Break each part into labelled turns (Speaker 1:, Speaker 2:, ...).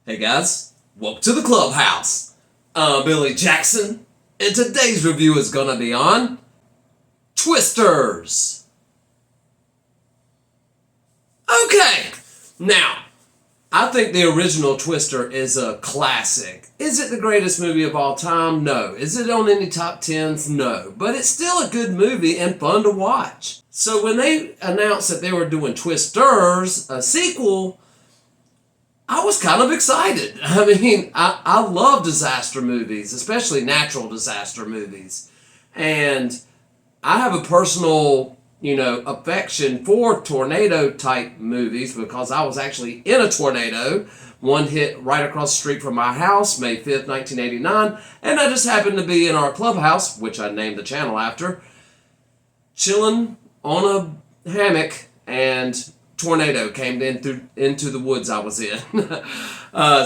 Speaker 1: Hey guys, welcome to the Clubhouse. I'm Billy Jackson, and today's review is gonna be on Twisters. Okay, now, I think the original Twister is a classic. Is it the greatest movie of all time? No. Is it on any top 10s? No. But it's still a good movie and fun to watch. So when they announced that they were doing Twisters, a sequel, I was kind of excited. I mean, I love disaster movies, especially natural disaster movies. And I have a personal, affection for tornado type movies because I was actually in a tornado. One hit right across the street from my house, May 5th, 1989. And I just happened to be in our clubhouse, which I named the channel after, chilling on a hammock, and tornado came into the woods I was in.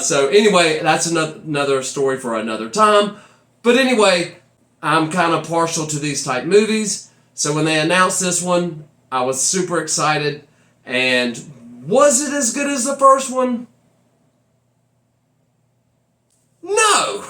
Speaker 1: So anyway, that's another story for another time. But anyway, I'm kind of partial to these type movies. So when they announced this one, I was super excited. And was it as good as the first one? No.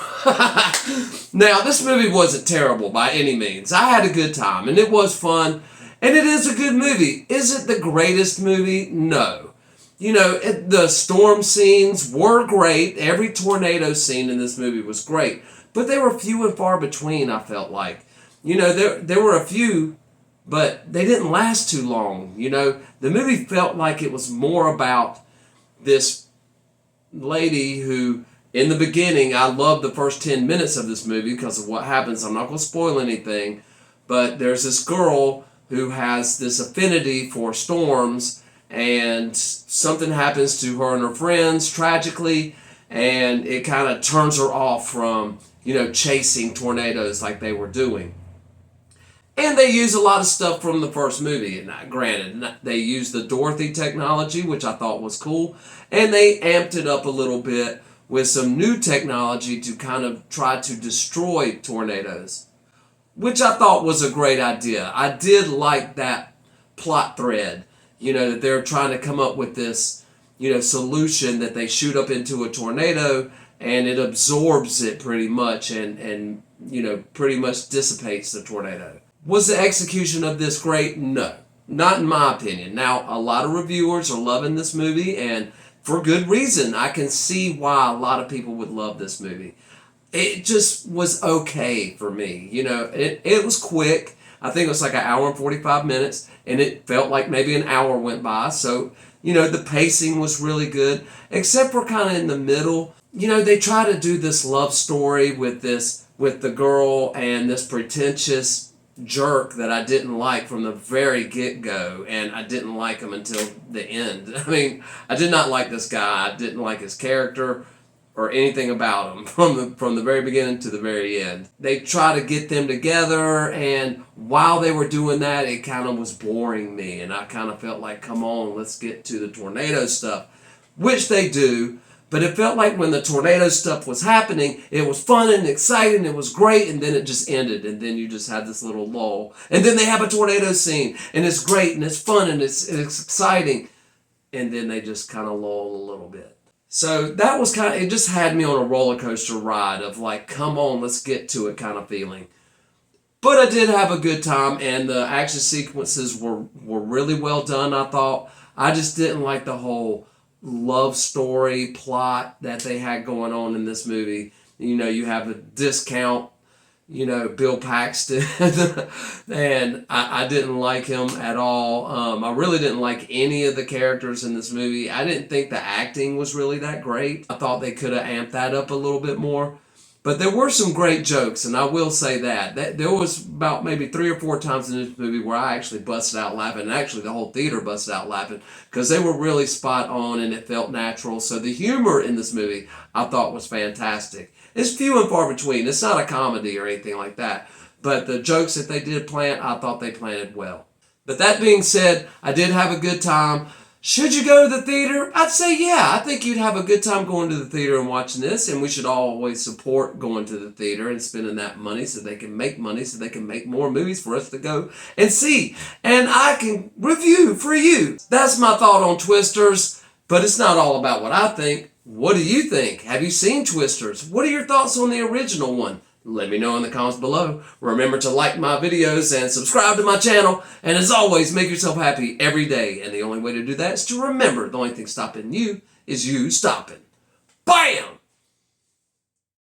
Speaker 1: Now, this movie wasn't terrible by any means. I had a good time and it was fun. And it is a good movie. Is it the greatest movie? No. The storm scenes were great. Every tornado scene in this movie was great. But they were few and far between, I felt like. There were a few, but they didn't last too long. The movie felt like it was more about this lady who, in the beginning, I loved the first 10 minutes of this movie because of what happens. I'm not going to spoil anything, but there's this girl who has this affinity for storms, and something happens to her and her friends tragically, and it kind of turns her off from, chasing tornadoes like they were doing. And they use a lot of stuff from the first movie, and granted, they used the Dorothy technology, which I thought was cool, and they amped it up a little bit with some new technology to kind of try to destroy tornadoes, which I thought was a great idea. I did like that plot thread, that they're trying to come up with this, solution that they shoot up into a tornado and it absorbs it pretty much and pretty much dissipates the tornado. Was the execution of this great? No, not in my opinion. Now, a lot of reviewers are loving this movie, and for good reason. I can see why a lot of people would love this movie. It just was okay for me. It was quick. I think it was like an hour and 45 minutes, and it felt like maybe an hour went by. So, the pacing was really good, except for kind of in the middle. They try to do this love story with the girl and this pretentious jerk that I didn't like from the very get-go, and I didn't like him until the end. I mean, I did not like this guy. I didn't like his character or anything about him from the very beginning to the very end. They try to get them together, and while they were doing that, it kind of was boring me, and I kind of felt like, come on, let's get to the tornado stuff, which they do. But it felt like when the tornado stuff was happening, it was fun and exciting, it was great, and then it just ended, and then you just had this little lull. And then they have a tornado scene, and it's great, and it's fun, and it's exciting, and then they just kind of lull a little bit. So that was it just had me on a roller coaster ride of like, come on, let's get to it kind of feeling. But I did have a good time, and the action sequences were really well done, I thought. I just didn't like the whole love story plot that they had going on in this movie. You have a discount, Bill Paxton, and I didn't like him at all. I really didn't like any of the characters in this movie. I didn't think the acting was really that great. I thought they could have amped that up a little bit more. But there were some great jokes, and I will say that there was about maybe 3 or 4 times in this movie where I actually busted out laughing, and actually the whole theater busted out laughing, because they were really spot on and it felt natural. So the humor in this movie I thought was fantastic. It's few and far between. It's not a comedy or anything like that, but the jokes that they did plant, I thought they planted well. But that being said, I did have a good time. Should you go to the theater? I'd say yeah. I think you'd have a good time going to the theater and watching this, and we should always support going to the theater and spending that money so they can make money, so they can make more movies for us to go and see. And I can review for you. That's my thought on Twisters, but it's not all about what I think. What do you think? Have you seen Twisters? What are your thoughts on the original one? Let me know in the comments below. Remember to like my videos and subscribe to my channel. And as always, make yourself happy every day. And the only way to do that is to remember the only thing stopping you is you stopping. Bam!